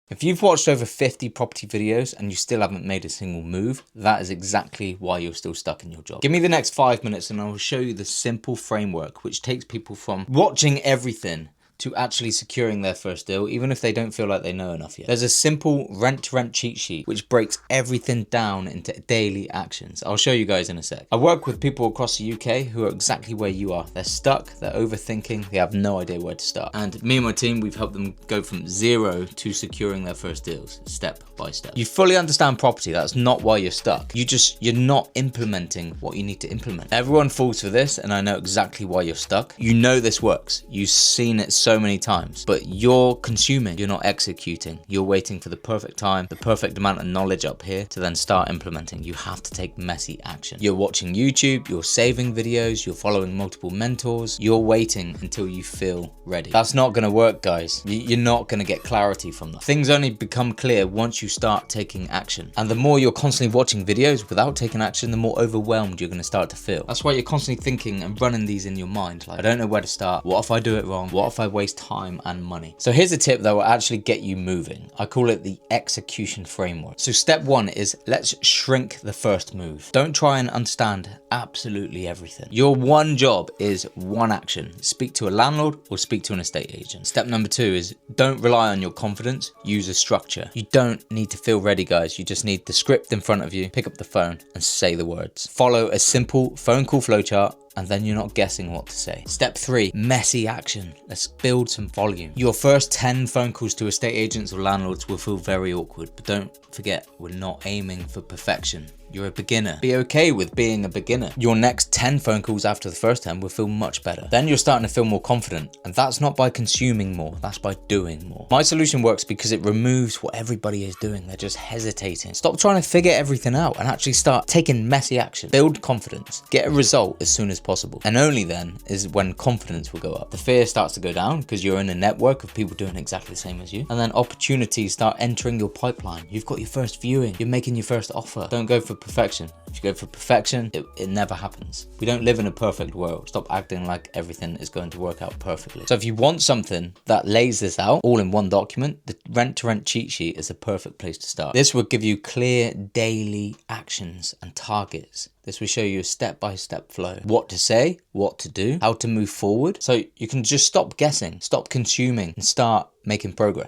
If you've watched over 50 property videos and you still haven't made a single move, that is exactly why you're still stuck in your job. Give me the next 5 minutes and I will show you the simple framework which takes people from watching everything to actually securing their first deal, even if they don't feel like they know enough yet. There's a simple rent-to-rent cheat sheet which breaks everything down into daily actions. I'll show you guys in a sec. I work with people across the UK who are exactly where you are. They're stuck, they're overthinking, they have no idea where to start. And me and my team, we've helped them go from 0 to securing their first deals, step by step. You fully understand property, that's not why you're stuck. You're not implementing what you need to implement. Everyone falls for this, and I know exactly why you're stuck. You know this works. You've seen it so many times, but you're consuming, you're not executing. You're waiting for the perfect time, the perfect amount of knowledge up here to then start implementing. You have to take messy action. You're watching YouTube, you're saving videos, you're following multiple mentors, you're waiting until you feel ready. That's not gonna work, guys. You're not gonna get clarity from that. Things only become clear once you start taking action. And the more you're constantly watching videos without taking action, the more overwhelmed you're gonna start to feel. That's why you're constantly thinking and running these in your mind. Like, I don't know where to start. What if I do it wrong? What if I waste time and money? So here's a tip that will actually get you moving. I call it the execution framework. So step 1 is let's shrink the first move. Don't try and understand absolutely everything. Your one job is one action. Speak to a landlord or speak to an estate agent. Step number 2 is don't rely on your confidence. Use a structure. You don't need to feel ready, guys. You just need the script in front of you. Pick up the phone and say the words. Follow a simple phone call flowchart, and then you're not guessing what to say. Step 3, messy action. Let's build some volume. Your first 10 phone calls to estate agents or landlords will feel very awkward, but don't forget, we're not aiming for perfection. You're a beginner. Be okay with being a beginner. Your next 10 phone calls after the first 10 will feel much better. Then you're starting to feel more confident, and that's not by consuming more, that's by doing more. My solution works because it removes what everybody is doing. They're just hesitating. Stop trying to figure everything out and actually start taking messy action. Build confidence. Get a result as soon as possible. And only then is when confidence will go up. The fear starts to go down because you're in a network of people doing exactly the same as you. And then opportunities start entering your pipeline. You've got your first viewing. You're making your first offer. Don't go for perfection. If you go for perfection, it never happens. We don't live in a perfect world. Stop acting like everything is going to work out perfectly. So if you want something that lays this out all in one document, the rent-to-rent cheat sheet is a perfect place to start. This will give you clear daily actions and targets. This will show you a step-by-step flow. What to say, what to do, how to move forward. So you can just stop guessing, stop consuming, and start making progress.